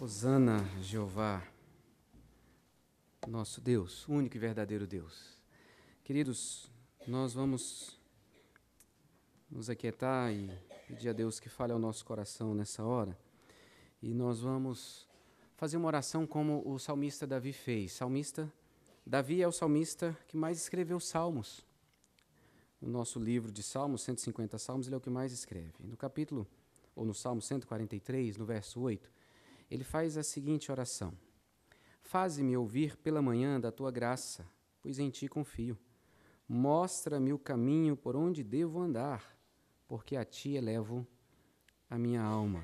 Hosana, Jeová, nosso Deus, o único e verdadeiro Deus. Queridos, nós vamos nos aquietar e pedir a Deus que fale ao nosso coração nessa hora. E nós vamos fazer uma oração como o salmista Davi fez. Davi é o salmista que mais escreveu salmos. No nosso livro de Salmos, 150 salmos, ele é o que mais escreve. No Salmo 143, no verso 8, ele faz a seguinte oração: Faze-me ouvir pela manhã da tua graça, pois em ti confio. Mostra-me o caminho por onde devo andar, porque a ti elevo a minha alma.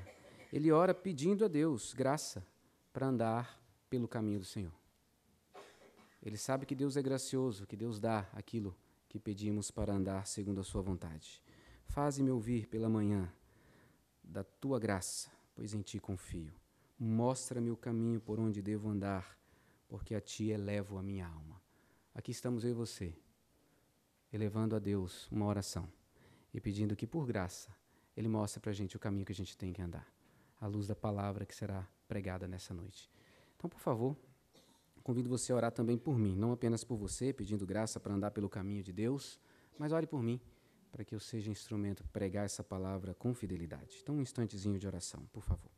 Ele ora pedindo a Deus graça para andar pelo caminho do Senhor. Ele sabe que Deus é gracioso, que Deus dá aquilo que pedimos para andar segundo a sua vontade. Faze-me ouvir pela manhã da tua graça, pois em ti confio. Mostra-me o caminho por onde devo andar, porque a ti elevo a minha alma. Aqui estamos eu e você, elevando a Deus uma oração e pedindo que, por graça, Ele mostre para a gente o caminho que a gente tem que andar, à luz da palavra que será pregada nessa noite. Então, por favor, convido você a orar também por mim, não apenas por você, pedindo graça para andar pelo caminho de Deus, mas ore por mim, para que eu seja instrumento para pregar essa palavra com fidelidade. Então, um instantezinho de oração, por favor.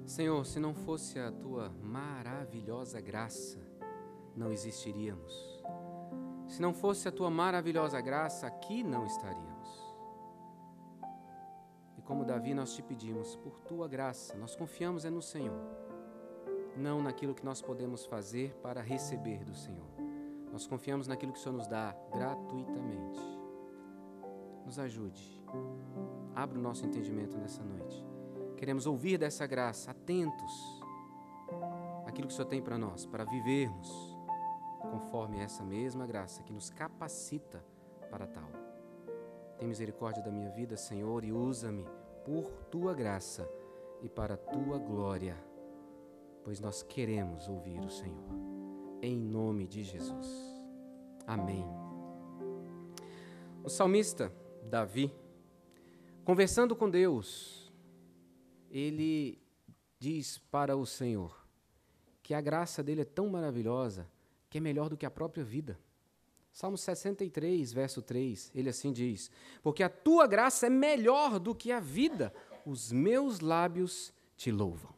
Senhor, se não fosse a tua maravilhosa graça, não existiríamos. Se não fosse a tua maravilhosa graça, aqui não estaríamos. E como Davi, nós te pedimos, por tua graça, nós confiamos no Senhor, não naquilo que nós podemos fazer para receber do Senhor. Nós confiamos naquilo que o Senhor nos dá gratuitamente. Nos ajude, abra o nosso entendimento nessa noite. Queremos ouvir dessa graça, atentos àquilo que o Senhor tem para nós, para vivermos conforme essa mesma graça que nos capacita para tal. Tem misericórdia da minha vida, Senhor, e usa-me por tua graça e para a tua glória, pois nós queremos ouvir o Senhor. Em nome de Jesus. Amém. O salmista Davi, conversando com Deus, ele diz para o Senhor que a graça dele é tão maravilhosa que é melhor do que a própria vida. Salmo 63, verso 3, ele assim diz: porque a tua graça é melhor do que a vida, os meus lábios te louvam.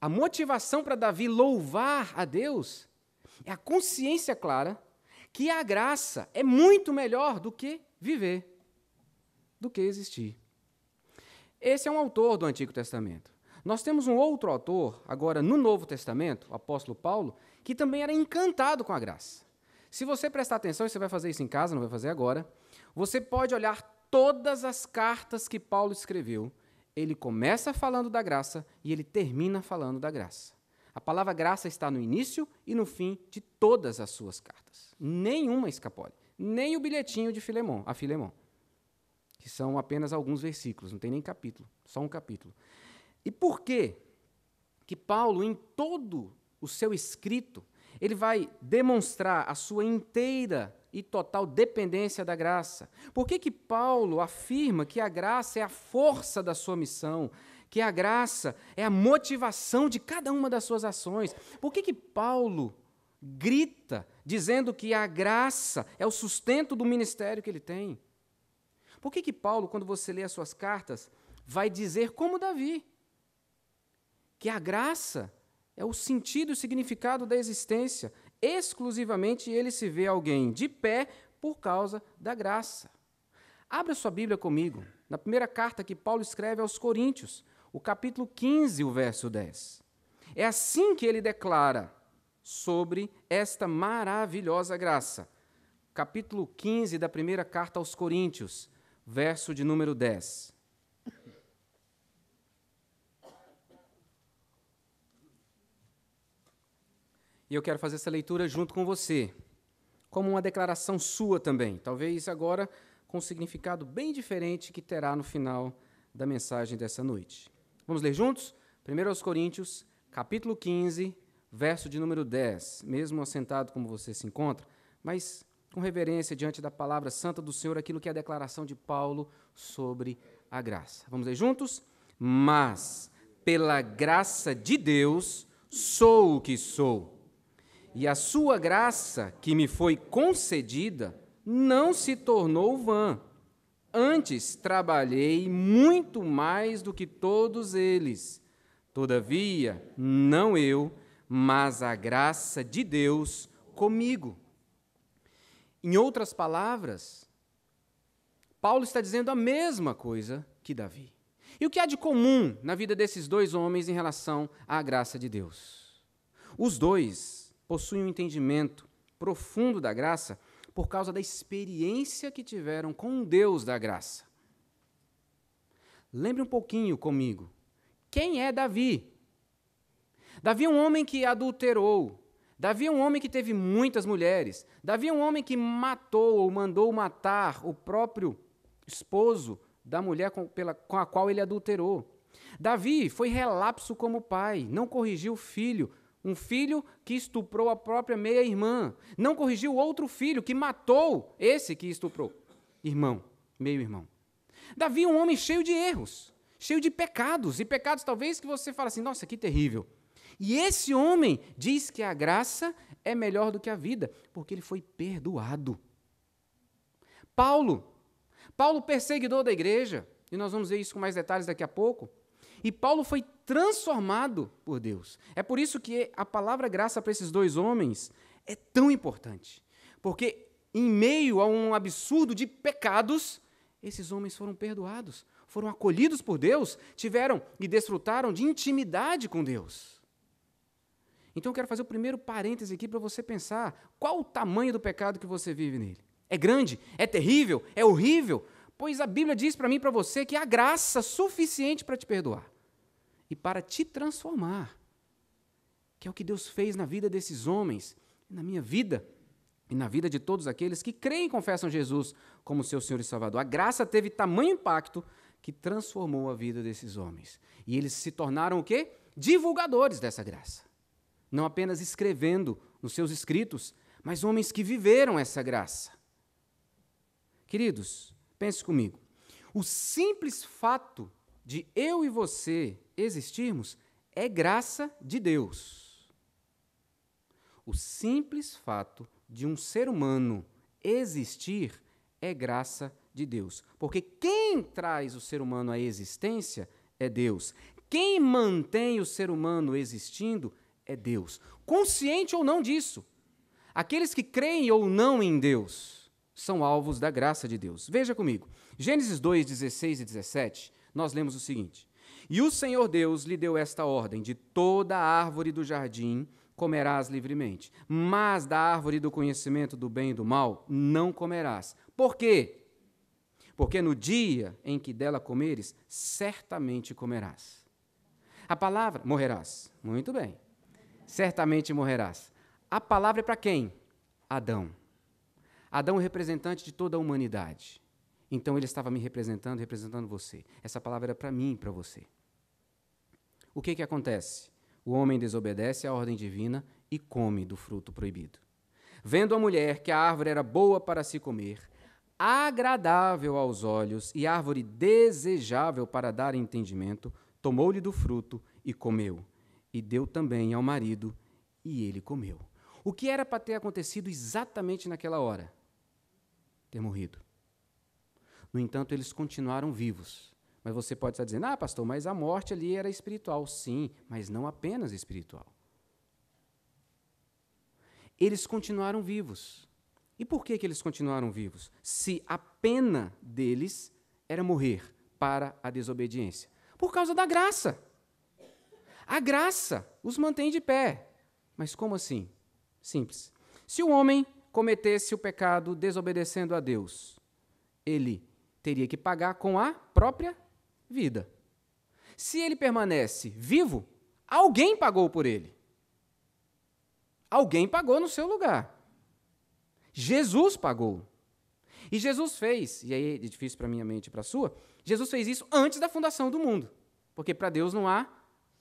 A motivação para Davi louvar a Deus é a consciência clara que a graça é muito melhor do que viver, do que existir. Esse é um autor do Antigo Testamento. Nós temos um outro autor, agora no Novo Testamento, o apóstolo Paulo, que também era encantado com a graça. Se você prestar atenção, e você vai fazer isso em casa, não vai fazer agora, você pode olhar todas as cartas que Paulo escreveu. Ele começa falando da graça e ele termina falando da graça. A palavra graça está no início e no fim de todas as suas cartas. Nenhuma escapole, nem o bilhetinho de Filemon, que são apenas alguns versículos, não tem nem capítulo, só um capítulo. E por que Paulo, em todo o seu escrito, ele vai demonstrar a sua inteira e total dependência da graça? Por que Paulo afirma que a graça é a força da sua missão, que a graça é a motivação de cada uma das suas ações? Por que Paulo grita dizendo que a graça é o sustento do ministério que ele tem? Por que Paulo, quando você lê as suas cartas, vai dizer, como Davi, que a graça é o sentido e o significado da existência? Exclusivamente ele se vê alguém de pé por causa da graça. Abra sua Bíblia comigo, na primeira carta que Paulo escreve aos Coríntios, o capítulo 15, o verso 10. É assim que ele declara sobre esta maravilhosa graça. Capítulo 15 da primeira carta aos Coríntios, verso de número 10. E eu quero fazer essa leitura junto com você, como uma declaração sua também, talvez agora com um significado bem diferente que terá no final da mensagem dessa noite. Vamos ler juntos? 1 aos Coríntios, capítulo 15, verso de número 10, mesmo assentado como você se encontra, mas com reverência diante da palavra santa do Senhor, aquilo que é a declaração de Paulo sobre a graça. Vamos ler juntos? Mas, pela graça de Deus, sou o que sou. E a sua graça, que me foi concedida, não se tornou vã. Antes, trabalhei muito mais do que todos eles. Todavia, não eu, mas a graça de Deus comigo. Em outras palavras, Paulo está dizendo a mesma coisa que Davi. E o que há de comum na vida desses dois homens em relação à graça de Deus? Os dois possuem um entendimento profundo da graça por causa da experiência que tiveram com o Deus da graça. Lembre um pouquinho comigo. Quem é Davi? Davi é um homem que adulterou. Davi é um homem que teve muitas mulheres. Davi é um homem que matou ou mandou matar o próprio esposo da mulher com a qual ele adulterou. Davi foi relapso como pai, não corrigiu o filho. Um filho que estuprou a própria meia-irmã. Não corrigiu outro filho que matou esse que estuprou. Irmão, meio-irmão. Davi é um homem cheio de erros, cheio de pecados. E pecados talvez que você fala assim, nossa, que terrível. E esse homem diz que a graça é melhor do que a vida, porque ele foi perdoado. Paulo, perseguidor da igreja, e nós vamos ver isso com mais detalhes daqui a pouco. E Paulo foi transformado por Deus. É por isso que a palavra graça para esses dois homens é tão importante. Porque em meio a um absurdo de pecados, esses homens foram perdoados, foram acolhidos por Deus, tiveram e desfrutaram de intimidade com Deus. Então eu quero fazer o primeiro parêntese aqui para você pensar qual o tamanho do pecado que você vive nele. É grande? É terrível? É horrível? Pois a Bíblia diz para mim e para você que há graça suficiente para te perdoar e para te transformar, que é o que Deus fez na vida desses homens, na minha vida e na vida de todos aqueles que creem e confessam Jesus como seu Senhor e Salvador. A graça teve tamanho impacto que transformou a vida desses homens. E eles se tornaram o quê? Divulgadores dessa graça. Não apenas escrevendo nos seus escritos, mas homens que viveram essa graça. Queridos, pense comigo. O simples fato de eu e você existirmos é graça de Deus. O simples fato de um ser humano existir é graça de Deus. Porque quem traz o ser humano à existência é Deus. Quem mantém o ser humano existindo é Deus. Consciente ou não disso, aqueles que creem ou não em Deus são alvos da graça de Deus. Veja comigo. Gênesis 2, 16 e 17, nós lemos o seguinte: E o Senhor Deus lhe deu esta ordem: de toda a árvore do jardim comerás livremente, mas da árvore do conhecimento do bem e do mal não comerás. Por quê? Porque no dia em que dela comeres, certamente comerás. A palavra, morrerás. Muito bem. Certamente morrerás. A palavra é para quem? Adão. Adão é o representante de toda a humanidade. Então ele estava me representando você. Essa palavra era para mim e para você. O que acontece? O homem desobedece à ordem divina e come do fruto proibido. Vendo a mulher que a árvore era boa para se comer, agradável aos olhos e árvore desejável para dar entendimento, tomou-lhe do fruto e comeu. E deu também ao marido, e ele comeu. O que era para ter acontecido exatamente naquela hora? Ter morrido. No entanto, eles continuaram vivos. Mas você pode estar dizendo, pastor, mas a morte ali era espiritual. Sim, mas não apenas espiritual. Eles continuaram vivos. E por que eles continuaram vivos? Se a pena deles era morrer para a desobediência. Por causa da graça. A graça os mantém de pé. Mas como assim? Simples. Se o homem cometesse o pecado desobedecendo a Deus, ele teria que pagar com a própria vida. Se ele permanece vivo, alguém pagou por ele. Alguém pagou no seu lugar. Jesus pagou. E Jesus fez, e aí é difícil para a minha mente e para a sua, Jesus fez isso antes da fundação do mundo. Porque para Deus não há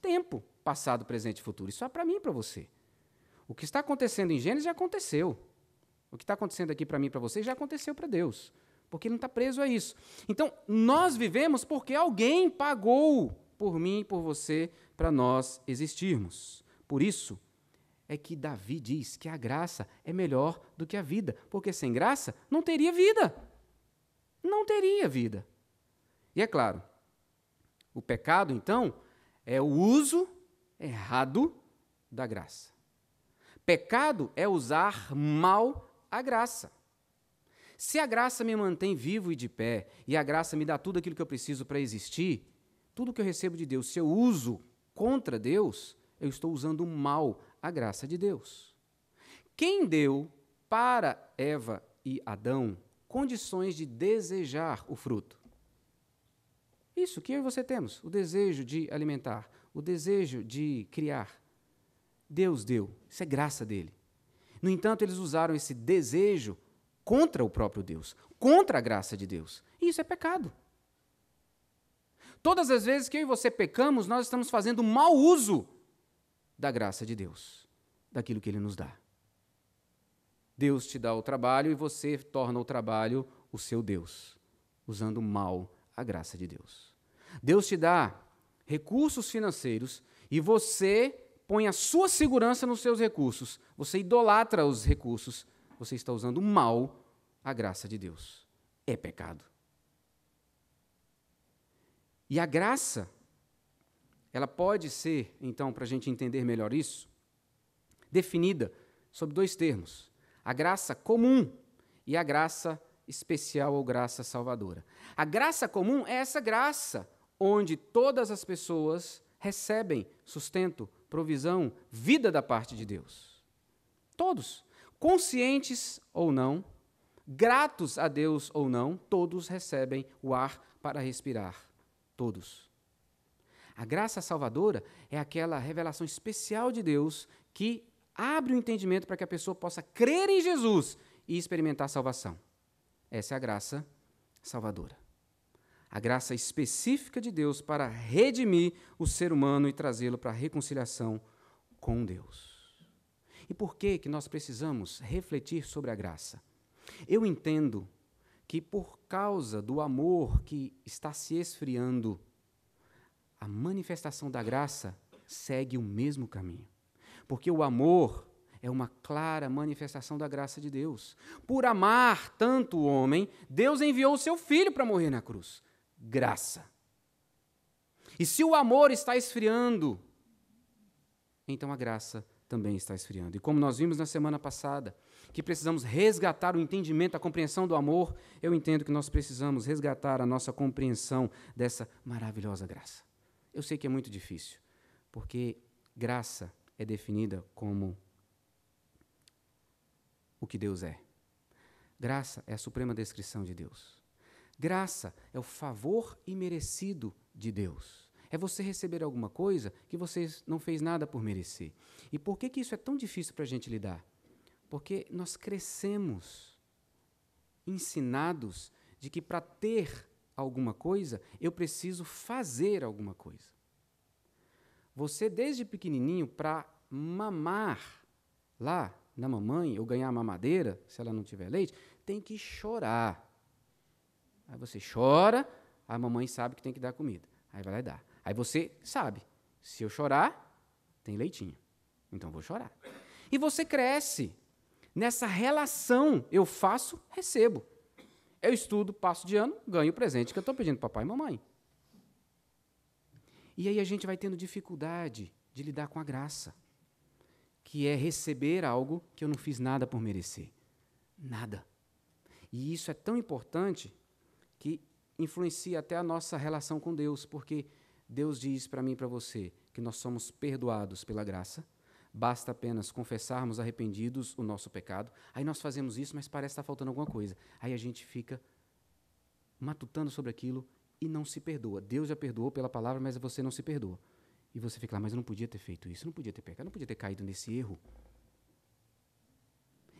tempo, passado, presente e futuro. Isso é para mim e para você. O que está acontecendo em Gênesis já aconteceu. O que está acontecendo aqui para mim e para você já aconteceu para Deus. Porque ele não está preso a isso. Então, nós vivemos porque alguém pagou por mim e por você para nós existirmos. Por isso é que Davi diz que a graça é melhor do que a vida, porque sem graça não teria vida. Não teria vida. E é claro, o pecado, então, é o uso errado da graça. Pecado é usar mal a graça. Se a graça me mantém vivo e de pé, e a graça me dá tudo aquilo que eu preciso para existir, tudo que eu recebo de Deus, se eu uso contra Deus, eu estou usando mal a graça de Deus. Quem deu para Eva e Adão condições de desejar o fruto? Isso que eu e você temos, o desejo de alimentar, o desejo de criar. Deus deu, isso é graça dele. No entanto, eles usaram esse desejo contra o próprio Deus, contra a graça de Deus. E isso é pecado. Todas as vezes que eu e você pecamos, nós estamos fazendo mau uso da graça de Deus, daquilo que Ele nos dá. Deus te dá o trabalho e você torna o trabalho o seu Deus, usando mal a graça de Deus. Deus te dá recursos financeiros e você põe a sua segurança nos seus recursos. Você idolatra os recursos. Você está usando mal a graça de Deus. É pecado. E a graça, ela pode ser, então, para a gente entender melhor isso, definida sob dois termos. A graça comum e a graça especial ou graça salvadora. A graça comum é essa graça onde todas as pessoas recebem sustento, provisão, vida da parte de Deus. Todos, conscientes ou não, gratos a Deus ou não, todos recebem o ar para respirar. Todos. A graça salvadora é aquela revelação especial de Deus que abre o entendimento para que a pessoa possa crer em Jesus e experimentar a salvação. Essa é a graça salvadora. A graça específica de Deus para redimir o ser humano e trazê-lo para a reconciliação com Deus. E por que que nós precisamos refletir sobre a graça? Eu entendo que por causa do amor que está se esfriando, a manifestação da graça segue o mesmo caminho. Porque o amor é uma clara manifestação da graça de Deus. Por amar tanto o homem, Deus enviou o seu Filho para morrer na cruz. Graça. E se o amor está esfriando, então a graça também está esfriando. E como nós vimos na semana passada, que precisamos resgatar o entendimento, a compreensão do amor, eu entendo que nós precisamos resgatar a nossa compreensão dessa maravilhosa graça. Eu sei que é muito difícil, porque graça é definida como o que Deus é. Graça é a suprema descrição de Deus. Graça é o favor imerecido de Deus. É você receber alguma coisa que você não fez nada por merecer. E por que isso é tão difícil para a gente lidar? Porque nós crescemos ensinados de que para ter alguma coisa, eu preciso fazer alguma coisa. Você, desde pequenininho, para mamar lá na mamãe, ou ganhar mamadeira, se ela não tiver leite, tem que chorar. Aí você chora, a mamãe sabe que tem que dar comida. Aí vai lá e dá. Aí você sabe, se eu chorar, tem leitinho. Então vou chorar. E você cresce nessa relação, eu faço, recebo. Eu estudo, passo de ano, ganho o presente que eu estou pedindo para papai e mamãe. E aí a gente vai tendo dificuldade de lidar com a graça, que é receber algo que eu não fiz nada por merecer. Nada. E isso é tão importante que influencia até a nossa relação com Deus, porque Deus diz para mim e para você que nós somos perdoados pela graça, basta apenas confessarmos arrependidos o nosso pecado, aí nós fazemos isso, mas parece estar faltando alguma coisa. Aí a gente fica matutando sobre aquilo e não se perdoa. Deus já perdoou pela palavra, mas você não se perdoa. E você fica lá, mas eu não podia ter feito isso, não podia ter pecado, não podia ter caído nesse erro.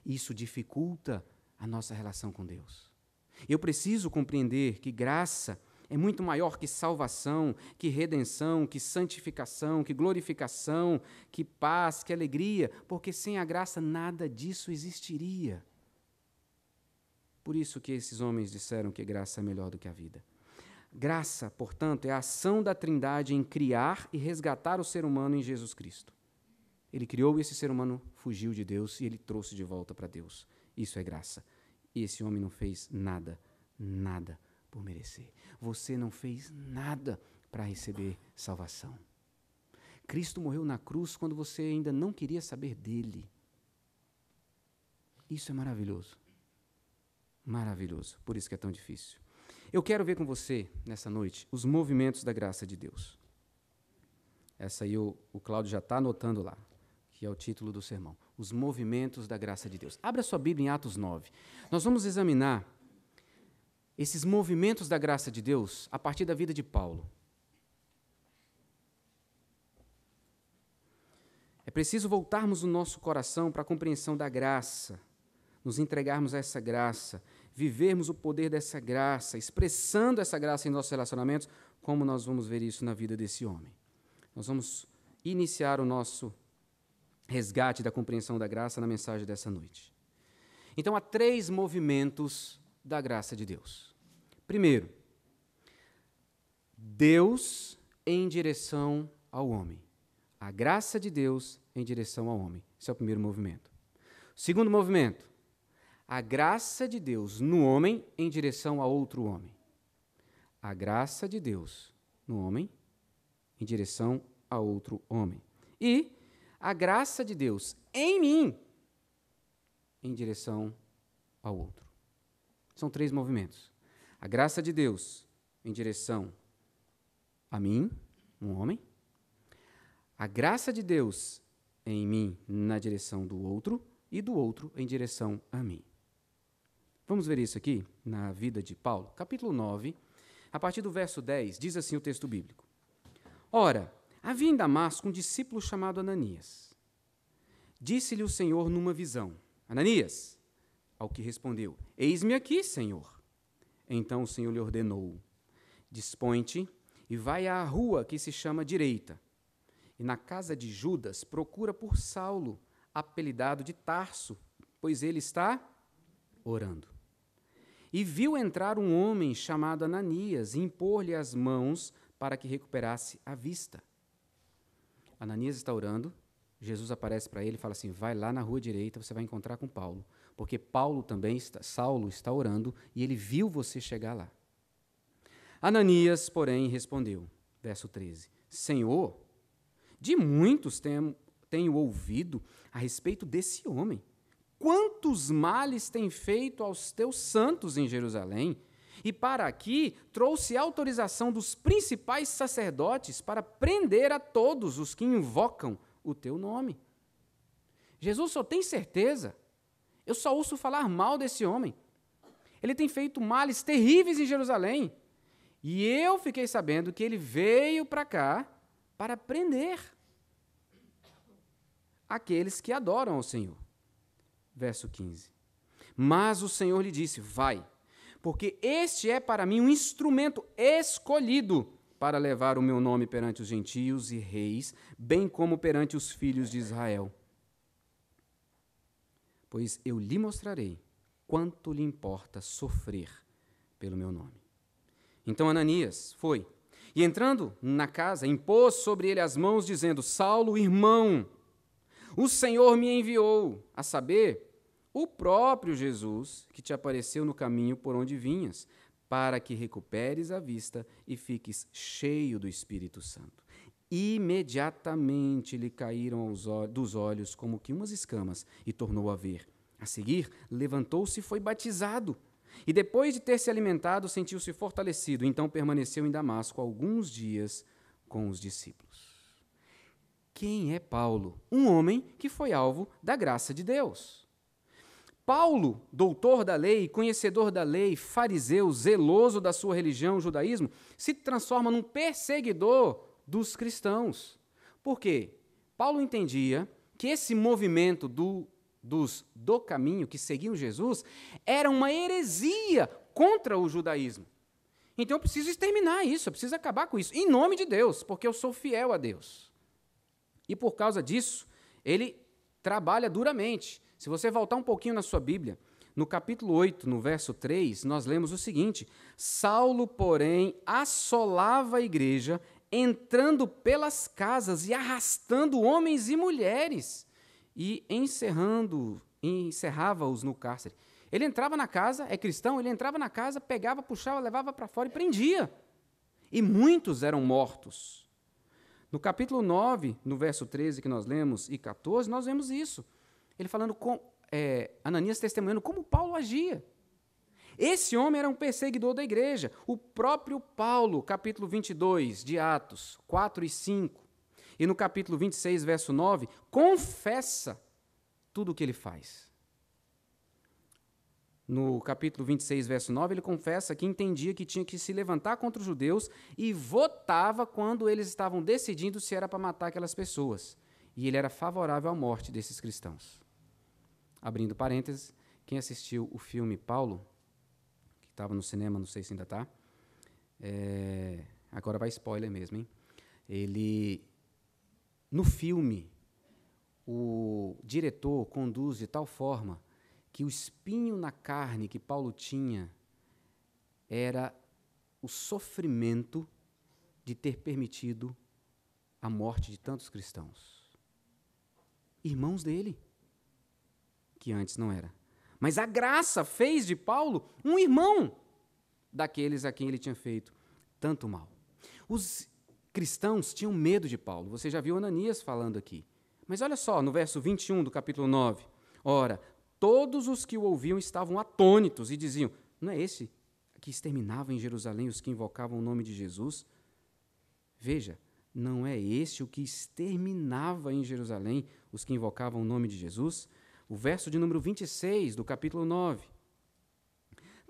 Isso dificulta a nossa relação com Deus. Eu preciso compreender que graça é muito maior que salvação, que redenção, que santificação, que glorificação, que paz, que alegria, porque sem a graça nada disso existiria. Por isso que esses homens disseram que graça é melhor do que a vida. Graça, portanto, é a ação da Trindade em criar e resgatar o ser humano em Jesus Cristo. Ele criou e esse ser humano fugiu de Deus e ele trouxe de volta para Deus. Isso é graça. E esse homem não fez nada, nada por merecer. Você não fez nada para receber salvação. Cristo morreu na cruz quando você ainda não queria saber dele. Isso é maravilhoso. Maravilhoso. Por isso que é tão difícil. Eu quero ver com você, nessa noite, os movimentos da graça de Deus. Essa aí o Cláudio já está anotando lá, que é o título do sermão. Os movimentos da graça de Deus. Abra sua Bíblia em Atos 9. Nós vamos examinar esses movimentos da graça de Deus a partir da vida de Paulo. É preciso voltarmos o nosso coração para a compreensão da graça, nos entregarmos a essa graça, vivermos o poder dessa graça, expressando essa graça em nossos relacionamentos, como nós vamos ver isso na vida desse homem. Nós vamos iniciar o nosso resgate da compreensão da graça na mensagem dessa noite. Então, há 3 movimentos da graça de Deus. Primeiro, Deus em direção ao homem. A graça de Deus em direção ao homem. Esse é o primeiro movimento. Segundo movimento, a graça de Deus no homem em direção a outro homem. A graça de Deus no homem em direção a outro homem. E a graça de Deus em mim em direção ao outro. São 3 movimentos. A graça de Deus em direção a mim, um homem. A graça de Deus em mim na direção do outro e do outro em direção a mim. Vamos ver isso aqui na vida de Paulo. Capítulo 9, a partir do verso 10, diz assim o texto bíblico. Ora, havia em Damasco um discípulo chamado Ananias. Disse-lhe o Senhor numa visão, Ananias, ao que respondeu, eis-me aqui, Senhor. Então o Senhor lhe ordenou, dispõe-te e vai à rua que se chama Direita, e na casa de Judas procura por Saulo, apelidado de Tarso, pois ele está orando. E viu entrar um homem chamado Ananias e impor-lhe as mãos para que recuperasse a vista. Ananias está orando, Jesus aparece para ele e fala assim, vai lá na rua direita, você vai encontrar com Paulo, porque Saulo está orando e ele viu você chegar lá. Ananias, porém, respondeu, verso 13, Senhor, de muitos tenho ouvido a respeito desse homem. Quantos males tem feito aos teus santos em Jerusalém? E para aqui trouxe autorização dos principais sacerdotes para prender a todos os que invocam o teu nome. Jesus só tem certeza. Eu só ouço falar mal desse homem. Ele tem feito males terríveis em Jerusalém. E eu fiquei sabendo que ele veio para cá para prender aqueles que adoram ao Senhor. Verso 15. Mas o Senhor lhe disse, vai, porque este é para mim um instrumento escolhido para levar o meu nome perante os gentios e reis, bem como perante os filhos de Israel. Pois eu lhe mostrarei quanto lhe importa sofrer pelo meu nome. Então Ananias foi, e entrando na casa, impôs sobre ele as mãos, dizendo, Saulo, irmão, o Senhor me enviou, a saber, o próprio Jesus, que te apareceu no caminho por onde vinhas, para que recuperes a vista e fiques cheio do Espírito Santo. Imediatamente lhe caíram dos olhos como que umas escamas e tornou a ver. A seguir, levantou-se e foi batizado. E depois de ter se alimentado, sentiu-se fortalecido. Então permaneceu em Damasco alguns dias com os discípulos. Quem é Paulo? Um homem que foi alvo da graça de Deus. Paulo, doutor da lei, conhecedor da lei, fariseu, zeloso da sua religião, o judaísmo, se transforma num perseguidor dos cristãos. Por quê? Paulo entendia que esse movimento do caminho, que seguiam Jesus, era uma heresia contra o judaísmo. Então eu preciso exterminar isso, eu preciso acabar com isso, em nome de Deus, porque eu sou fiel a Deus. E por causa disso, ele trabalha duramente. Se você voltar um pouquinho na sua Bíblia, no capítulo 8, no verso 3, nós lemos o seguinte: Saulo, porém, assolava a igreja, entrando pelas casas e arrastando homens e mulheres, e encerrava-os no cárcere. Ele entrava na casa, é cristão, ele entrava na casa, pegava, puxava, levava para fora e prendia. E muitos eram mortos. No capítulo 9, no verso 13 que nós lemos, e 14, nós vemos isso. Ele falando com Ananias testemunhando como Paulo agia. Esse homem era um perseguidor da igreja. O próprio Paulo, capítulo 22 de Atos, 4 e 5, e no capítulo 26, verso 9, confessa tudo o que ele faz. No capítulo 26, verso 9, ele confessa que entendia que tinha que se levantar contra os judeus e votava quando eles estavam decidindo se era para matar aquelas pessoas. E ele era favorável à morte desses cristãos. Abrindo parênteses, quem assistiu o filme Paulo, que estava no cinema, não sei se ainda está, agora vai spoiler mesmo, hein? No filme, o diretor conduz de tal forma que o espinho na carne que Paulo tinha era o sofrimento de ter permitido a morte de tantos cristãos. Irmãos dele, que antes não era. Mas a graça fez de Paulo um irmão daqueles a quem ele tinha feito tanto mal. Os cristãos tinham medo de Paulo. Você já viu Ananias falando aqui. Mas olha só, no verso 21 do capítulo 9. Ora, todos os que o ouviam estavam atônitos e diziam: não é esse que exterminava em Jerusalém os que invocavam o nome de Jesus? Veja, não é esse o que exterminava em Jerusalém os que invocavam o nome de Jesus? O verso de número 26 do capítulo 9.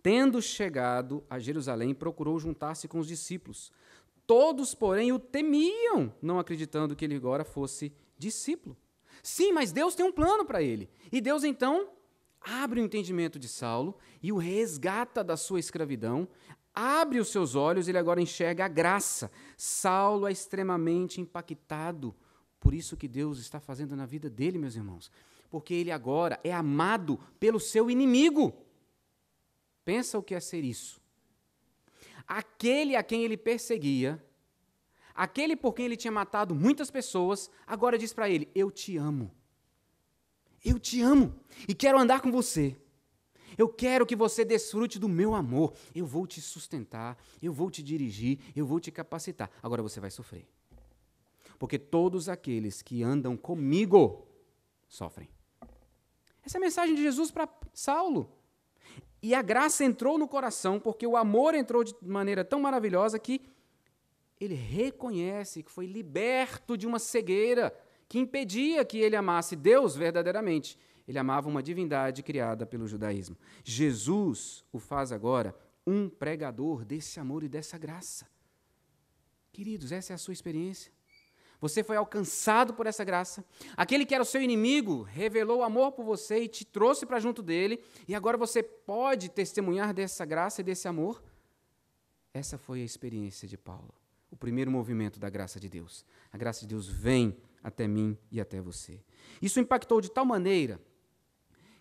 Tendo chegado a Jerusalém, procurou juntar-se com os discípulos. Todos, porém, o temiam, não acreditando que ele agora fosse discípulo. Sim, mas Deus tem um plano para ele. E Deus, então, abre o entendimento de Saulo e o resgata da sua escravidão, abre os seus olhos, ele agora enxerga a graça. Saulo é extremamente impactado por isso que Deus está fazendo na vida dele, meus irmãos. Porque ele agora é amado pelo seu inimigo. Pensa o que é ser isso. Aquele a quem ele perseguia, aquele por quem ele tinha matado muitas pessoas, agora diz para ele: eu te amo. Eu te amo e quero andar com você. Eu quero que você desfrute do meu amor. Eu vou te sustentar, eu vou te dirigir, eu vou te capacitar. Agora você vai sofrer. Porque todos aqueles que andam comigo sofrem. Essa é a mensagem de Jesus para Saulo. E a graça entrou no coração, porque o amor entrou de maneira tão maravilhosa que ele reconhece que foi liberto de uma cegueira que impedia que ele amasse Deus verdadeiramente. Ele amava uma divindade criada pelo judaísmo. Jesus o faz agora um pregador desse amor e dessa graça. Queridos, essa é a sua experiência. Você foi alcançado por essa graça. Aquele que era o seu inimigo revelou amor por você e te trouxe para junto dele. E agora você pode testemunhar dessa graça e desse amor. Essa foi a experiência de Paulo. O primeiro movimento da graça de Deus. A graça de Deus vem até mim e até você. Isso impactou de tal maneira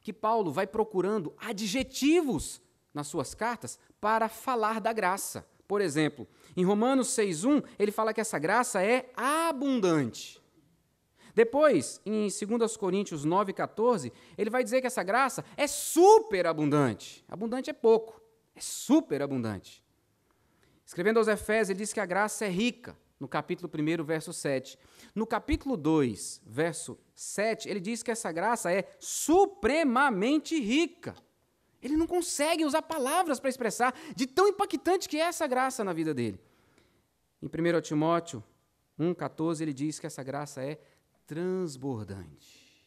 que Paulo vai procurando adjetivos nas suas cartas para falar da graça. Por exemplo, em Romanos 6,1, ele fala que essa graça é abundante. Depois, em 2 Coríntios 9,14, ele vai dizer que essa graça é superabundante. Abundante é pouco, é superabundante. Escrevendo aos Efésios, ele diz que a graça é rica. no capítulo 1, verso 7. No capítulo 2, verso 7, ele diz que essa graça é supremamente rica. Ele não consegue usar palavras para expressar de tão impactante que é essa graça na vida dele. Em 1 Timóteo 1,14, ele diz que essa graça é transbordante.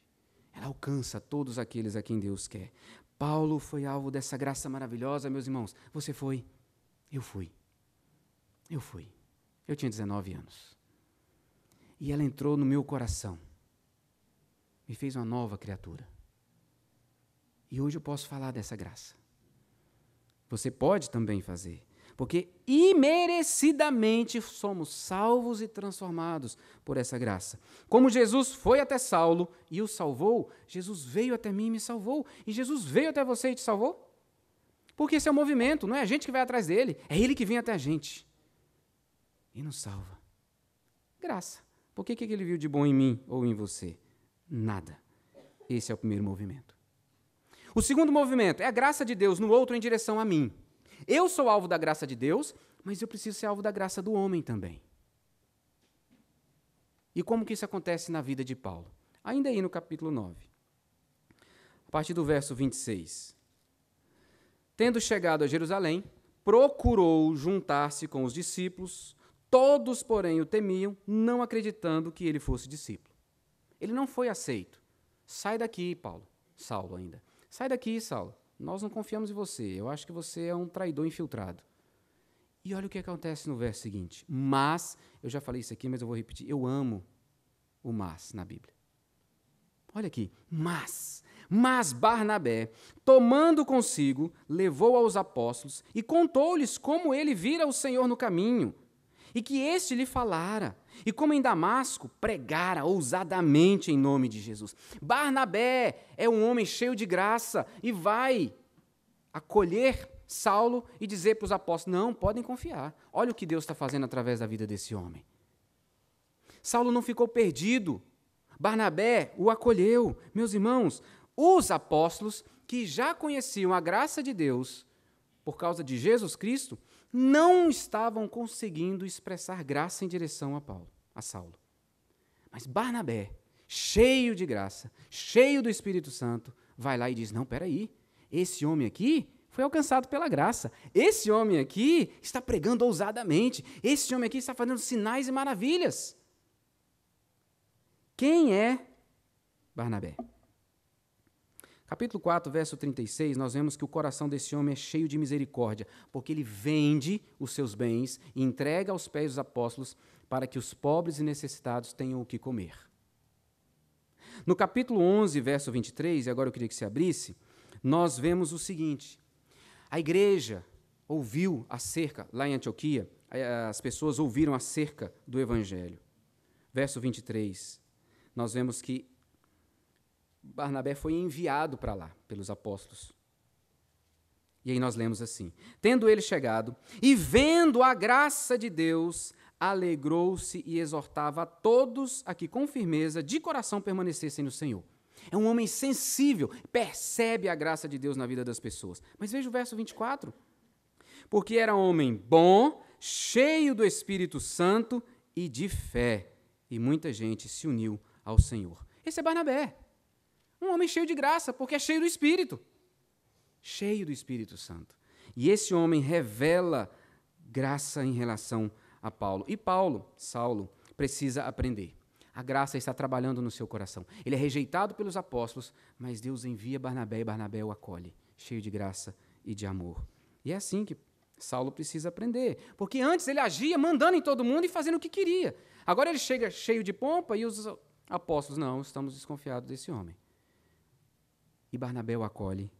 Ela alcança todos aqueles a quem Deus quer. Paulo foi alvo dessa graça maravilhosa, meus irmãos. Você foi? Eu fui. Eu fui. Eu tinha 19 anos. E ela entrou no meu coração. Me fez uma nova criatura. E hoje eu posso falar dessa graça. Você pode também fazer. Porque imerecidamente somos salvos e transformados por essa graça. Como Jesus foi até Saulo e o salvou, Jesus veio até mim e me salvou. E Jesus veio até você e te salvou? Porque esse é o movimento, não é a gente que vai atrás dele, é ele que vem até a gente. E nos salva. Graça. Por que ele viu de bom em mim ou em você? Nada. Esse é o primeiro movimento. O segundo movimento é a graça de Deus no outro em direção a mim. Eu sou alvo da graça de Deus, mas eu preciso ser alvo da graça do homem também. E como que isso acontece na vida de Paulo? Ainda aí no capítulo 9. A partir do verso 26. Tendo chegado a Jerusalém, procurou juntar-se com os discípulos. Todos, porém, o temiam, não acreditando que ele fosse discípulo. Ele não foi aceito. Sai daqui, Paulo. Saulo ainda. Sai daqui, Saulo. Nós não confiamos em você. Eu acho que você é um traidor infiltrado. E olha o que acontece no verso seguinte. Mas, eu já falei isso aqui, mas eu vou repetir. Eu amo o mas na Bíblia. Olha aqui. Mas Barnabé, tomando consigo, levou aos apóstolos e contou-lhes como ele vira o Senhor no caminho, e que este lhe falara, e como em Damasco pregara ousadamente em nome de Jesus. Barnabé é um homem cheio de graça e vai acolher Saulo e dizer para os apóstolos, não, podem confiar. Olha o que Deus está fazendo através da vida desse homem. Saulo não ficou perdido. Barnabé o acolheu. Meus irmãos, os apóstolos que já conheciam a graça de Deus por causa de Jesus Cristo, não estavam conseguindo expressar graça em direção a Saulo. Mas Barnabé, cheio de graça, cheio do Espírito Santo, vai lá e diz, não, peraí, esse homem aqui foi alcançado pela graça. Esse homem aqui está pregando ousadamente. Esse homem aqui está fazendo sinais e maravilhas. Quem é Barnabé? Capítulo 4, verso 36, nós vemos que o coração desse homem é cheio de misericórdia, porque ele vende os seus bens e entrega aos pés dos apóstolos para que os pobres e necessitados tenham o que comer. No capítulo 11, verso 23, e agora eu queria que se abrisse, nós vemos o seguinte, a igreja ouviu acerca, lá em Antioquia, as pessoas ouviram acerca do Evangelho. Verso 23, nós vemos que Barnabé foi enviado para lá, pelos apóstolos. E aí nós lemos assim, tendo ele chegado, e vendo a graça de Deus, alegrou-se e exortava a todos a que com firmeza, de coração, permanecessem no Senhor. É um homem sensível, percebe a graça de Deus na vida das pessoas. Mas veja o verso 24. Porque era homem bom, cheio do Espírito Santo e de fé, e muita gente se uniu ao Senhor. Esse é Barnabé. Um homem cheio de graça, porque é cheio do Espírito. Cheio do Espírito Santo. E esse homem revela graça em relação a Paulo. E Saulo, precisa aprender. A graça está trabalhando no seu coração. Ele é rejeitado pelos apóstolos, mas Deus envia Barnabé e Barnabé o acolhe, cheio de graça e de amor. E é assim que Saulo precisa aprender. Porque antes ele agia mandando em todo mundo e fazendo o que queria. Agora ele chega cheio de pompa e os apóstolos, não, estamos desconfiados desse homem. E Barnabé o acolhe,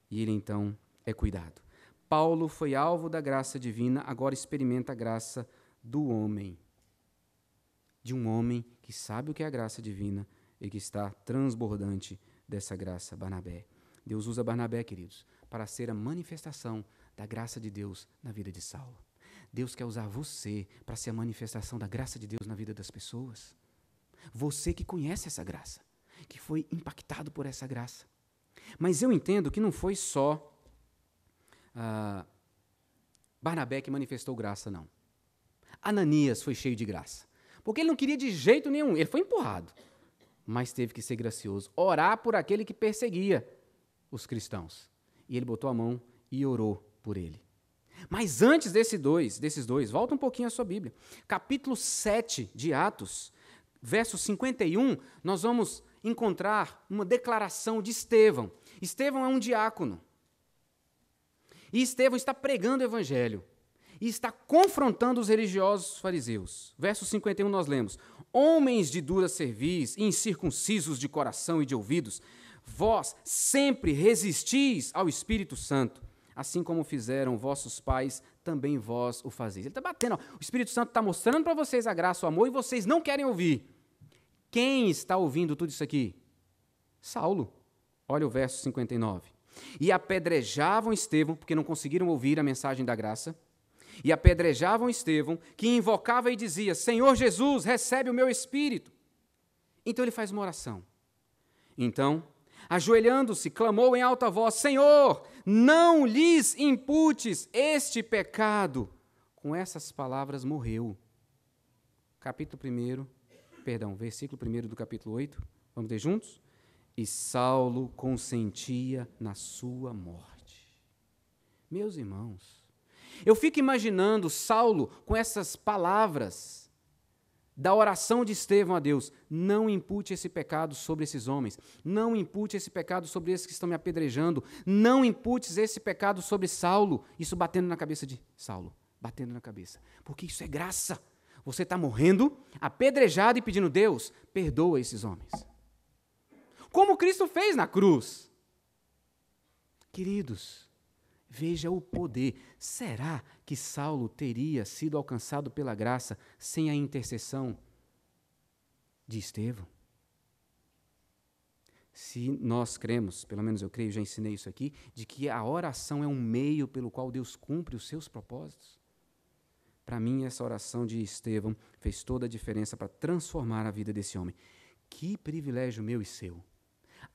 e ele então é cuidado. Paulo foi alvo da graça divina, agora experimenta a graça do homem. De um homem que sabe o que é a graça divina e que está transbordante dessa graça, Barnabé. Deus usa Barnabé, queridos, para ser a manifestação da graça de Deus na vida de Saulo. Deus quer usar você para ser a manifestação da graça de Deus na vida das pessoas. Você que conhece essa graça, que foi impactado por essa graça. Mas eu entendo que não foi só Barnabé que manifestou graça, não. Ananias foi cheio de graça, porque ele não queria de jeito nenhum, ele foi empurrado, mas teve que ser gracioso, orar por aquele que perseguia os cristãos. E ele botou a mão e orou por ele. Mas antes desses dois, volta um pouquinho a sua Bíblia. Capítulo 7 de Atos, verso 51, nós vamos encontrar uma declaração de Estevão. Estevão é um diácono. E Estevão está pregando o evangelho. E está confrontando os religiosos fariseus. Verso 51 nós lemos: homens de dura cerviz, incircuncisos de coração e de ouvidos, vós sempre resistis ao Espírito Santo, assim como fizeram vossos pais, também vós o fazeis. Ele está batendo, ó. O Espírito Santo está mostrando para vocês a graça, o amor, e vocês não querem ouvir. Quem está ouvindo tudo isso aqui? Saulo. Olha o verso 59. E apedrejavam Estevão, porque não conseguiram ouvir a mensagem da graça, e apedrejavam Estevão, que invocava e dizia: Senhor Jesus, recebe o meu espírito. Então ele faz uma oração. Então, ajoelhando-se, clamou em alta voz: Senhor, não lhes imputes este pecado. Com essas palavras morreu. Versículo 1 do capítulo 8. Vamos ler juntos? E Saulo consentia na sua morte. Meus irmãos, eu fico imaginando Saulo com essas palavras da oração de Estevão a Deus: não impute esse pecado sobre esses homens, não impute esse pecado sobre esses que estão me apedrejando, não imputes esse pecado sobre Saulo. Isso batendo na cabeça de Saulo, batendo na cabeça, porque isso é graça. Você está morrendo, apedrejado e pedindo: Deus, perdoa esses homens. Como Cristo fez na cruz. Queridos, veja o poder. Será que Saulo teria sido alcançado pela graça sem a intercessão de Estevão? Se nós cremos, pelo menos eu creio, já ensinei isso aqui, de que a oração é um meio pelo qual Deus cumpre os seus propósitos. Para mim, essa oração de Estevão fez toda a diferença para transformar a vida desse homem. Que privilégio meu e seu.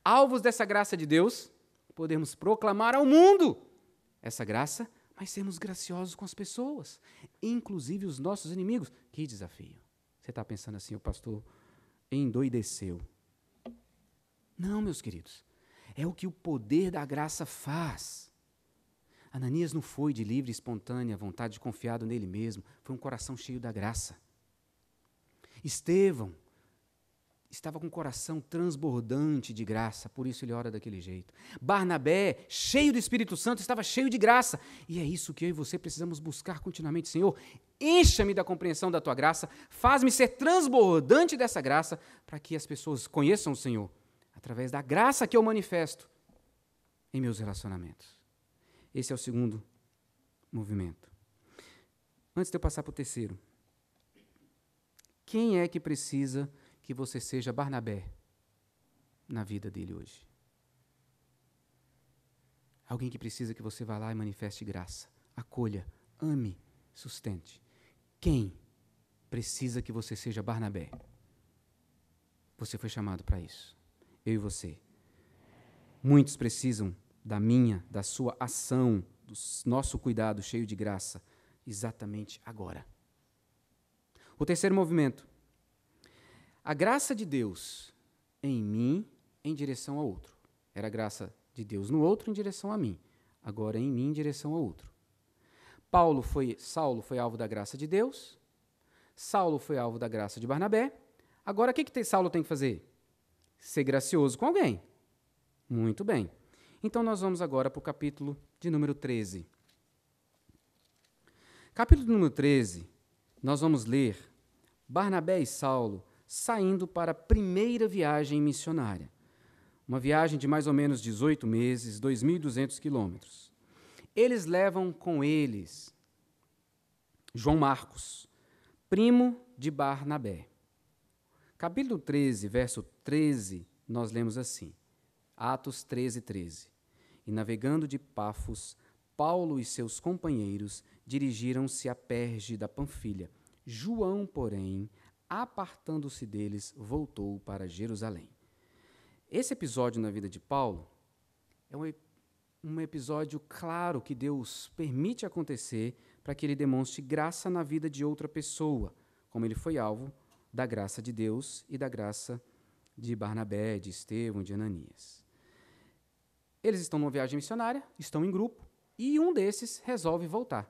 Alvos dessa graça de Deus, podemos proclamar ao mundo essa graça, mas sermos graciosos com as pessoas, inclusive os nossos inimigos. Que desafio. Você está pensando assim: o pastor endoideceu. Não, meus queridos, é o que o poder da graça faz. Ananias não foi de livre e espontânea vontade, confiado nele mesmo, foi um coração cheio da graça. Estevão estava com o coração transbordante de graça, por isso ele ora daquele jeito. Barnabé, cheio do Espírito Santo, estava cheio de graça. E é isso que eu e você precisamos buscar continuamente. Senhor, encha-me da compreensão da tua graça, faz-me ser transbordante dessa graça, para que as pessoas conheçam o Senhor, através da graça que eu manifesto em meus relacionamentos. Esse é o segundo movimento. Antes de eu passar para o terceiro, quem é que precisa que você seja Barnabé na vida dele hoje? Alguém que precisa que você vá lá e manifeste graça, acolha, ame, sustente. Quem precisa que você seja Barnabé? Você foi chamado para isso, eu e você. Muitos precisam da sua ação, do nosso cuidado cheio de graça, exatamente agora. O terceiro movimento: a graça de Deus em mim em direção ao outro. Era a graça de Deus no outro em direção a mim, agora em mim em direção ao outro. Saulo foi alvo da graça de Deus, Saulo foi alvo da graça de Barnabé. Agora o que Saulo tem que fazer? Ser gracioso com alguém. Muito bem. Então nós vamos agora para o capítulo de número 13. Capítulo número 13, nós vamos ler Barnabé e Saulo saindo para a primeira viagem missionária. Uma viagem de mais ou menos 18 meses, 2.200 quilômetros. Eles levam com eles João Marcos, primo de Barnabé. Capítulo 13, verso 13, nós lemos assim, Atos 13, 13. E navegando de Pafos, Paulo e seus companheiros dirigiram-se a Perge da Panfilha. João, porém, apartando-se deles, voltou para Jerusalém. Esse episódio na vida de Paulo é um episódio claro que Deus permite acontecer para que ele demonstre graça na vida de outra pessoa, como ele foi alvo da graça de Deus e da graça de Barnabé, de Estevão, de Ananias. Eles estão numa viagem missionária, estão em grupo, e um desses resolve voltar.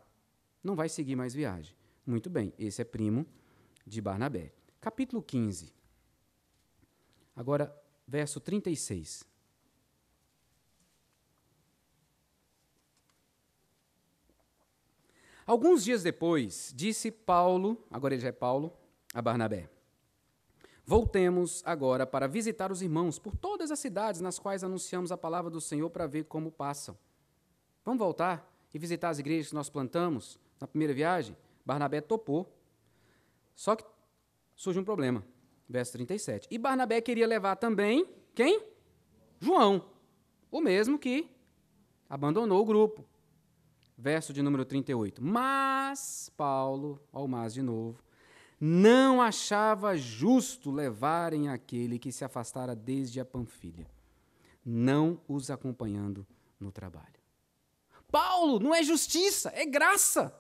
Não vai seguir mais viagem. Muito bem, esse é primo de Barnabé. Capítulo 15. Agora, verso 36. Alguns dias depois, disse Paulo, agora ele já é Paulo, a Barnabé: voltemos agora para visitar os irmãos por todas as cidades nas quais anunciamos a palavra do Senhor para ver como passam. Vamos voltar e visitar as igrejas que nós plantamos na primeira viagem? Barnabé topou. Só que surge um problema. Verso 37. E Barnabé queria levar também, quem? João, o mesmo que abandonou o grupo. Verso de número 38. Mas Paulo, ao mais de novo, não achava justo levarem aquele que se afastara desde a Panfilha, não os acompanhando no trabalho. Paulo, não é justiça, é graça.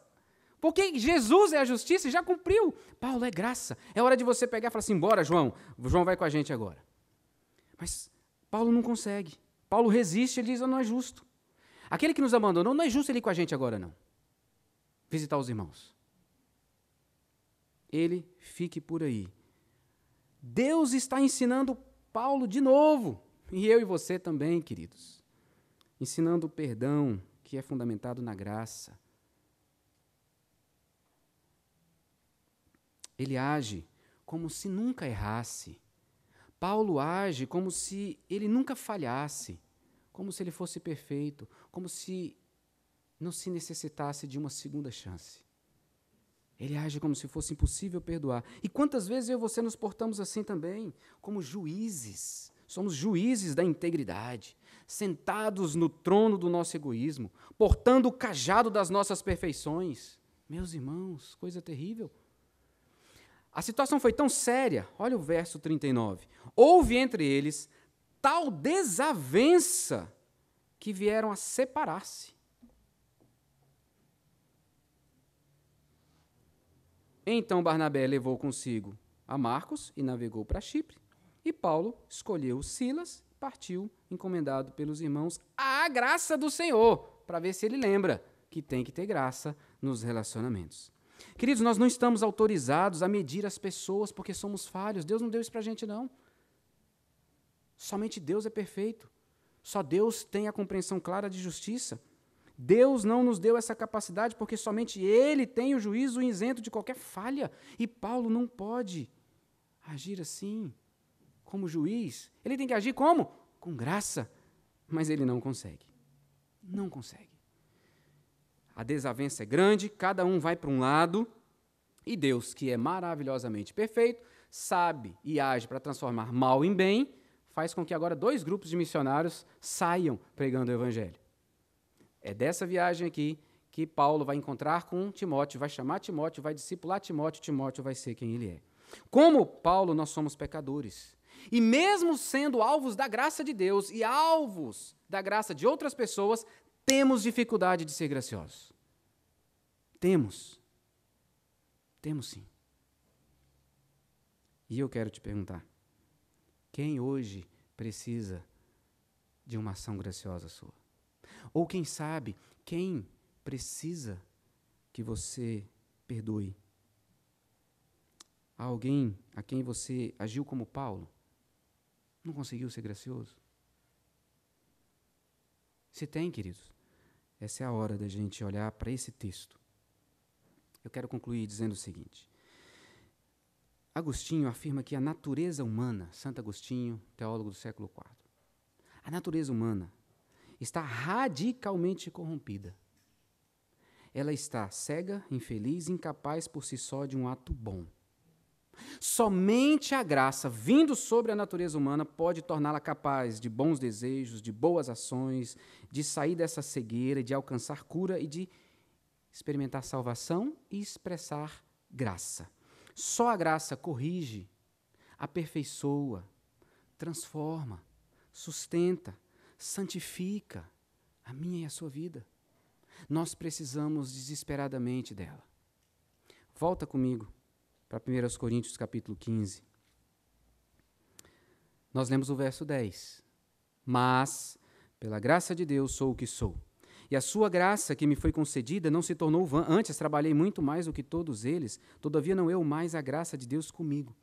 Porque Jesus é a justiça e já cumpriu. Paulo, é graça. É hora de você pegar e falar assim, bora, João. João vai com a gente agora. Mas Paulo não consegue. Paulo resiste, ele diz, não é justo. Aquele que nos abandonou, não é justo ele ir com a gente agora, não. Visitar os irmãos. Ele fique por aí. Deus está ensinando Paulo de novo. E eu e você também, queridos. Ensinando o perdão, que é fundamentado na graça. Ele age como se nunca errasse. Paulo age como se ele nunca falhasse, como se ele fosse perfeito, como se não se necessitasse de uma segunda chance. Ele age como se fosse impossível perdoar. E quantas vezes eu e você nos portamos assim também, como juízes. Somos juízes da integridade, sentados no trono do nosso egoísmo, portando o cajado das nossas perfeições. Meus irmãos, coisa terrível. A situação foi tão séria, olha o verso 39. Houve entre eles tal desavença que vieram a separar-se. Então Barnabé levou consigo a Marcos e navegou para Chipre. E Paulo escolheu Silas e partiu, encomendado pelos irmãos, à graça do Senhor, para ver se ele lembra que tem que ter graça nos relacionamentos. Queridos, nós não estamos autorizados a medir as pessoas porque somos falhos. Deus não deu isso para a gente, não. Somente Deus é perfeito. Só Deus tem a compreensão clara de justiça. Deus não nos deu essa capacidade porque somente Ele tem o juízo isento de qualquer falha. E Paulo não pode agir assim, como juiz. Ele tem que agir como? Com graça. Mas ele não consegue. Não consegue. A desavença é grande, cada um vai para um lado, e Deus, que é maravilhosamente perfeito, sabe e age para transformar mal em bem, faz com que agora 2 grupos de missionários saiam pregando o evangelho. É dessa viagem aqui que Paulo vai encontrar com Timóteo, vai chamar Timóteo, vai discipular Timóteo, Timóteo vai ser quem ele é. Como Paulo, nós somos pecadores. E mesmo sendo alvos da graça de Deus e alvos da graça de outras pessoas, temos dificuldade de ser graciosos. Temos. Temos sim. E eu quero te perguntar, quem hoje precisa de uma ação graciosa sua? Ou quem sabe, quem precisa que você perdoe? Há alguém a quem você agiu como Paulo? Não conseguiu ser gracioso? Se tem, queridos, essa é a hora da gente olhar para esse texto. Eu quero concluir dizendo o seguinte. Agostinho afirma que a natureza humana, Santo Agostinho, teólogo do século IV, a natureza humana está radicalmente corrompida. Ela está cega, infeliz, incapaz por si só de um ato bom. Somente a graça, vindo sobre a natureza humana, pode torná-la capaz de bons desejos, de boas ações, de sair dessa cegueira, de alcançar cura e de experimentar salvação e expressar graça. Só a graça corrige, aperfeiçoa, transforma, sustenta, santifica a minha e a sua vida. Nós precisamos desesperadamente dela. Volta comigo para 1 Coríntios capítulo 15. Nós lemos o verso 10. Mas, pela graça de Deus, sou o que sou. E a sua graça que me foi concedida não se tornou vã. Antes trabalhei muito mais do que todos eles, todavia não eu mais a graça de Deus comigo.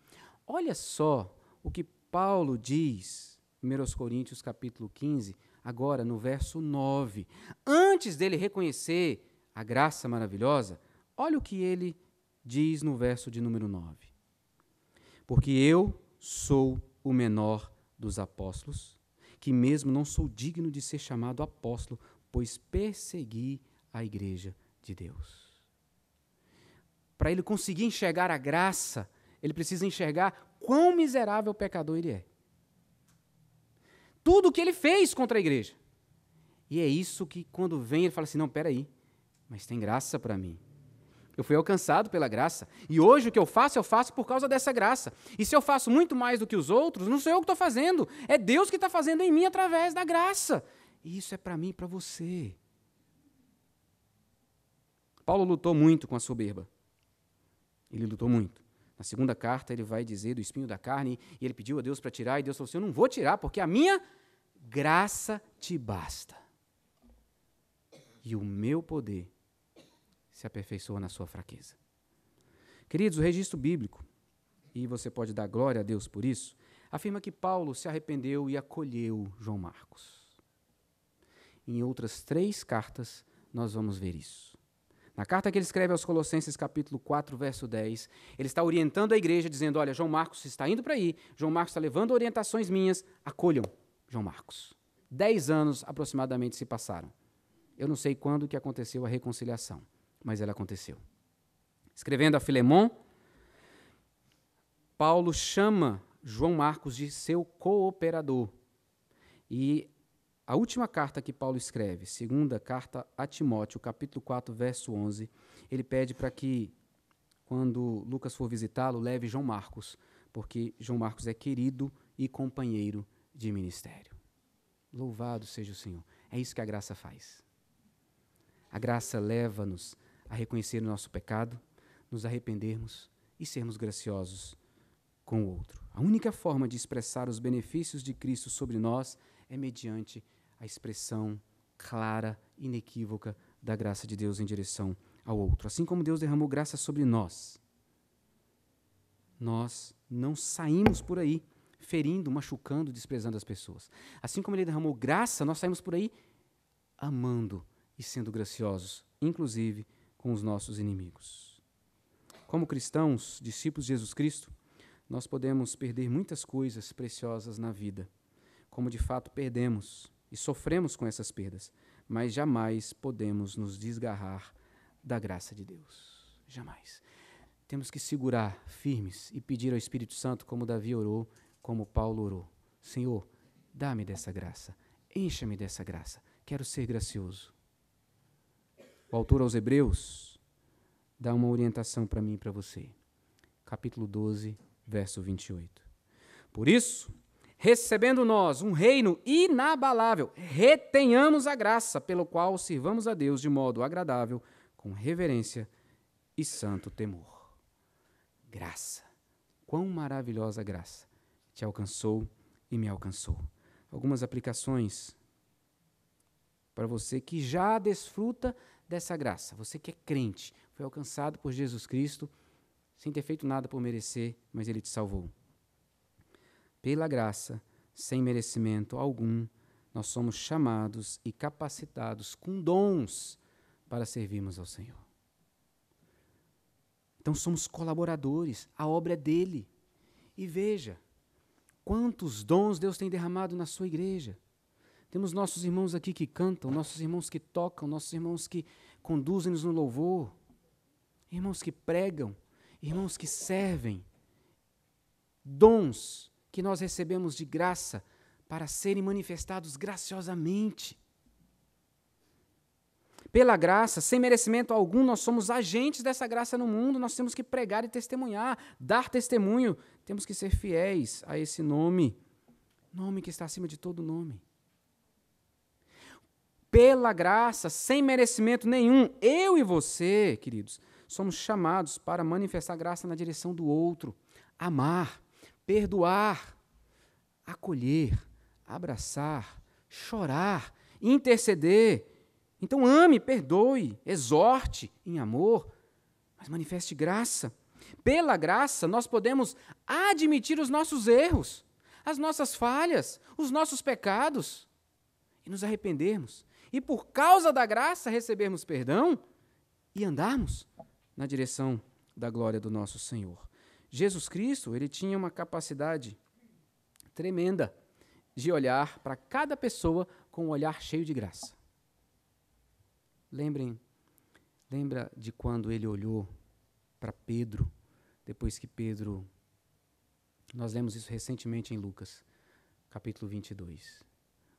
Olha só o que Paulo diz, 1 Coríntios capítulo 15, agora no verso 9. Antes dele reconhecer a graça maravilhosa, olha o que ele diz no verso de número 9. Porque eu sou o menor dos apóstolos, que mesmo não sou digno de ser chamado apóstolo, pois persegui a igreja de Deus. Para ele conseguir enxergar a graça, ele precisa enxergar quão miserável pecador ele é. Tudo o que ele fez contra a igreja. E é isso que quando vem ele fala assim, não, peraí, mas tem graça para mim. Eu fui alcançado pela graça. E hoje o que eu faço por causa dessa graça. E se eu faço muito mais do que os outros, não sou eu que estou fazendo. É Deus que está fazendo em mim através da graça. E isso é para mim e para você. Paulo lutou muito com a soberba. Ele lutou muito. Na segunda carta ele vai dizer do espinho da carne, e ele pediu a Deus para tirar, e Deus falou assim, eu não vou tirar, porque a minha graça te basta. E o meu poder se aperfeiçoa na sua fraqueza. Queridos, o registro bíblico, e você pode dar glória a Deus por isso, afirma que Paulo se arrependeu e acolheu João Marcos. Em outras 3 cartas, nós vamos ver isso. Na carta que ele escreve aos Colossenses, capítulo 4, verso 10, ele está orientando a igreja, dizendo, olha, João Marcos está indo para aí, João Marcos está levando orientações minhas, acolham João Marcos. 10 anos aproximadamente se passaram. Eu não sei quando que aconteceu a reconciliação, mas ela aconteceu. Escrevendo a Filemon, Paulo chama João Marcos de seu cooperador. E a última carta que Paulo escreve, segunda carta a Timóteo, capítulo 4, verso 11, ele pede para que, quando Lucas for visitá-lo, leve João Marcos, porque João Marcos é querido e companheiro de ministério. Louvado seja o Senhor. É isso que a graça faz. A graça leva-nos a reconhecer o nosso pecado, nos arrependermos e sermos graciosos com o outro. A única forma de expressar os benefícios de Cristo sobre nós é mediante a expressão clara, inequívoca da graça de Deus em direção ao outro. Assim como Deus derramou graça sobre nós, nós não saímos por aí ferindo, machucando, desprezando as pessoas. Assim como Ele derramou graça, nós saímos por aí amando e sendo graciosos, inclusive com os nossos inimigos. Como cristãos, discípulos de Jesus Cristo, nós podemos perder muitas coisas preciosas na vida, como de fato perdemos e sofremos com essas perdas, mas jamais podemos nos desgarrar da graça de Deus. Jamais. Temos que segurar firmes e pedir ao Espírito Santo, como Davi orou, como Paulo orou. Senhor, dá-me dessa graça, encha-me dessa graça, quero ser gracioso. O autor aos Hebreus dá uma orientação para mim e para você. Capítulo 12, verso 28. Por isso, recebendo nós um reino inabalável, retenhamos a graça pelo qual sirvamos a Deus de modo agradável, com reverência e santo temor. Graça. Quão maravilhosa graça te alcançou e me alcançou. Algumas aplicações para você que já desfruta dessa graça. Você que é crente, foi alcançado por Jesus Cristo, sem ter feito nada por merecer, mas Ele te salvou. Pela graça, sem merecimento algum, nós somos chamados e capacitados com dons para servirmos ao Senhor. Então somos colaboradores, a obra é dele. E veja, quantos dons Deus tem derramado na sua igreja. Temos nossos irmãos aqui que cantam, nossos irmãos que tocam, nossos irmãos que conduzem-nos no louvor, irmãos que pregam, irmãos que servem. Dons que nós recebemos de graça para serem manifestados graciosamente. Pela graça, sem merecimento algum, nós somos agentes dessa graça no mundo, nós temos que pregar e testemunhar, dar testemunho, temos que ser fiéis a esse nome, nome que está acima de todo nome. pela graça, sem merecimento nenhum. Eu e você, queridos, somos chamados para manifestar graça na direção do outro, amar, perdoar, acolher, abraçar, chorar, interceder. Então ame, perdoe, exorte em amor, mas manifeste graça. Pela graça, nós podemos admitir os nossos erros, as nossas falhas, os nossos pecados, e nos arrependermos. E por causa da graça, recebermos perdão e andarmos na direção da glória do nosso Senhor. Jesus Cristo, ele tinha uma capacidade tremenda de olhar para cada pessoa com um olhar cheio de graça. Lembra de quando ele olhou para Pedro, depois que Pedro, nós lemos isso recentemente em Lucas, capítulo 22,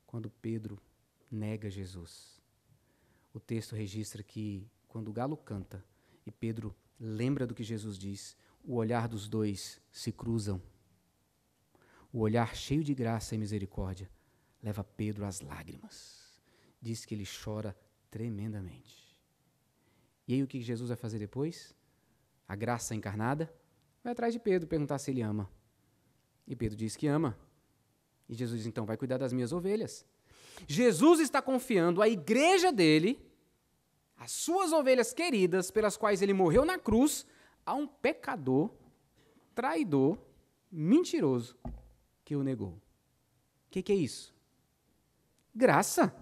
quando Pedro nega Jesus. O texto registra que quando o galo canta e Pedro lembra do que Jesus diz, o olhar dos dois se cruzam. O olhar cheio de graça e misericórdia leva Pedro às lágrimas. Diz que ele chora tremendamente. E aí o que Jesus vai fazer depois? A graça encarnada vai atrás de Pedro perguntar se ele ama. E Pedro diz que ama. E Jesus diz, então, vai cuidar das minhas ovelhas. Jesus está confiando a igreja dele, as suas ovelhas queridas, pelas quais ele morreu na cruz, a um pecador, traidor, mentiroso, que o negou. O que é isso? Graça.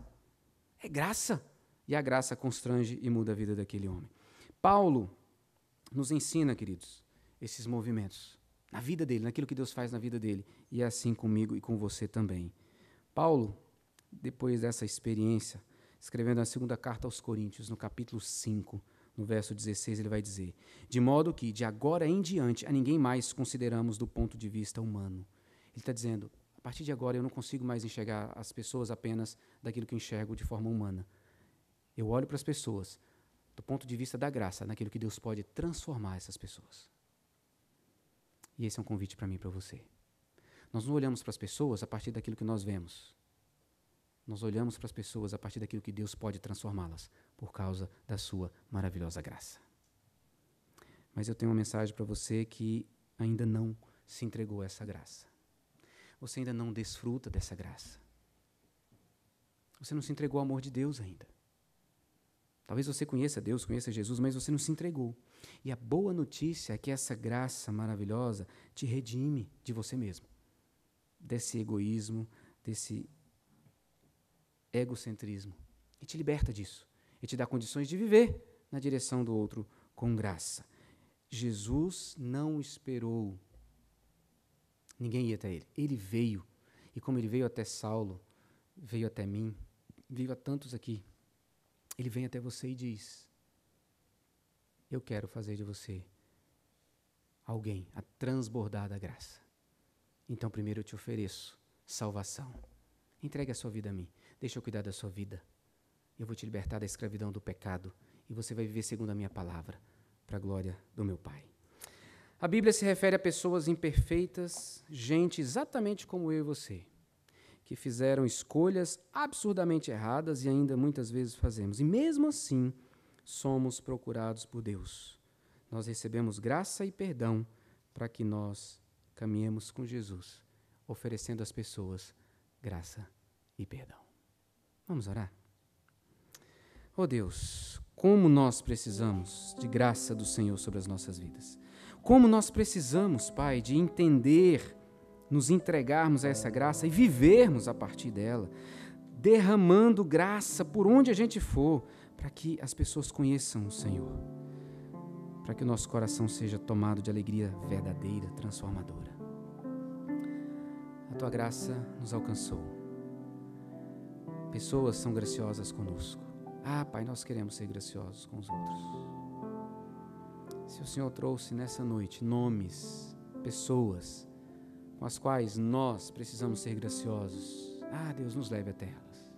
É graça. E a graça constrange e muda a vida daquele homem. Paulo nos ensina, queridos, esses movimentos na vida dele, naquilo que Deus faz na vida dele. E é assim comigo e com você também. Paulo, depois dessa experiência, escrevendo a segunda carta aos Coríntios, no capítulo 5, no verso 16, ele vai dizer: de modo que, de agora em diante, a ninguém mais consideramos do ponto de vista humano. Ele está dizendo, a partir de agora eu não consigo mais enxergar as pessoas apenas daquilo que eu enxergo de forma humana. Eu olho para as pessoas do ponto de vista da graça, naquilo que Deus pode transformar essas pessoas. E esse é um convite para mim e para você. Nós não olhamos para as pessoas a partir daquilo que nós vemos. Nós olhamos para as pessoas a partir daquilo que Deus pode transformá-las, por causa da sua maravilhosa graça. Mas eu tenho uma mensagem para você que ainda não se entregou a essa graça. Você ainda não desfruta dessa graça. Você não se entregou ao amor de Deus ainda. Talvez você conheça Deus, conheça Jesus, mas você não se entregou. E a boa notícia é que essa graça maravilhosa te redime de você mesmo. Desse egoísmo, desse egocentrismo. E te liberta disso. E te dá condições de viver na direção do outro com graça. Jesus não esperou ninguém ir até ele. Ele veio. E como ele veio até Saulo, veio até mim, veio a tantos aqui, ele vem até você e diz: eu quero fazer de você alguém a transbordar da graça. Então primeiro eu te ofereço salvação. Entregue a sua vida a mim. Deixa eu cuidar da sua vida. Eu vou te libertar da escravidão do pecado e você vai viver segundo a minha palavra, para a glória do meu Pai. A Bíblia se refere a pessoas imperfeitas, gente exatamente como eu e você, que fizeram escolhas absurdamente erradas e ainda muitas vezes fazemos. E mesmo assim, somos procurados por Deus. Nós recebemos graça e perdão para que nós caminhemos com Jesus, oferecendo às pessoas graça e perdão. Vamos orar? Oh Deus, como nós precisamos de graça do Senhor sobre as nossas vidas. Como nós precisamos, Pai, de entender, nos entregarmos a essa graça e vivermos a partir dela, derramando graça por onde a gente for, para que as pessoas conheçam o Senhor, para que o nosso coração seja tomado de alegria verdadeira, transformadora. A Tua graça nos alcançou. Pessoas são graciosas conosco. Ah, Pai, nós queremos ser graciosos com os outros. Se o Senhor trouxe nessa noite nomes, pessoas com as quais nós precisamos ser graciosos, Deus, nos leve até elas.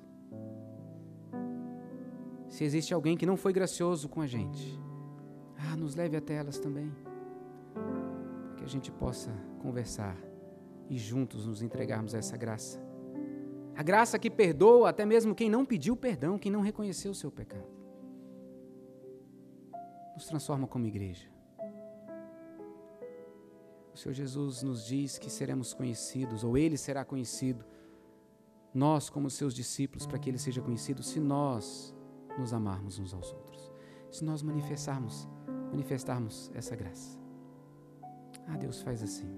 Se existe alguém que não foi gracioso com a gente, nos leve até elas também, para que a gente possa conversar e juntos nos entregarmos a essa graça, A graça que perdoa até mesmo quem não pediu perdão, quem não reconheceu o seu pecado. Nos transforma como igreja. O Senhor Jesus nos diz que seremos conhecidos, ou Ele será conhecido, nós como seus discípulos, para que Ele seja conhecido, se nós nos amarmos uns aos outros. Se nós manifestarmos essa graça. Deus faz assim.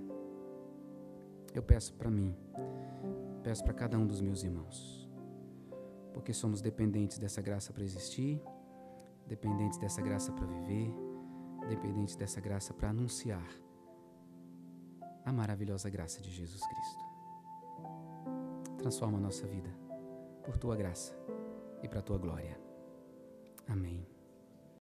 Eu peço para mim, peço para cada um dos meus irmãos, porque somos dependentes dessa graça para existir, dependentes dessa graça para viver, dependentes dessa graça para anunciar a maravilhosa graça de Jesus Cristo. Transforma a nossa vida por Tua graça e para a Tua glória. Amém.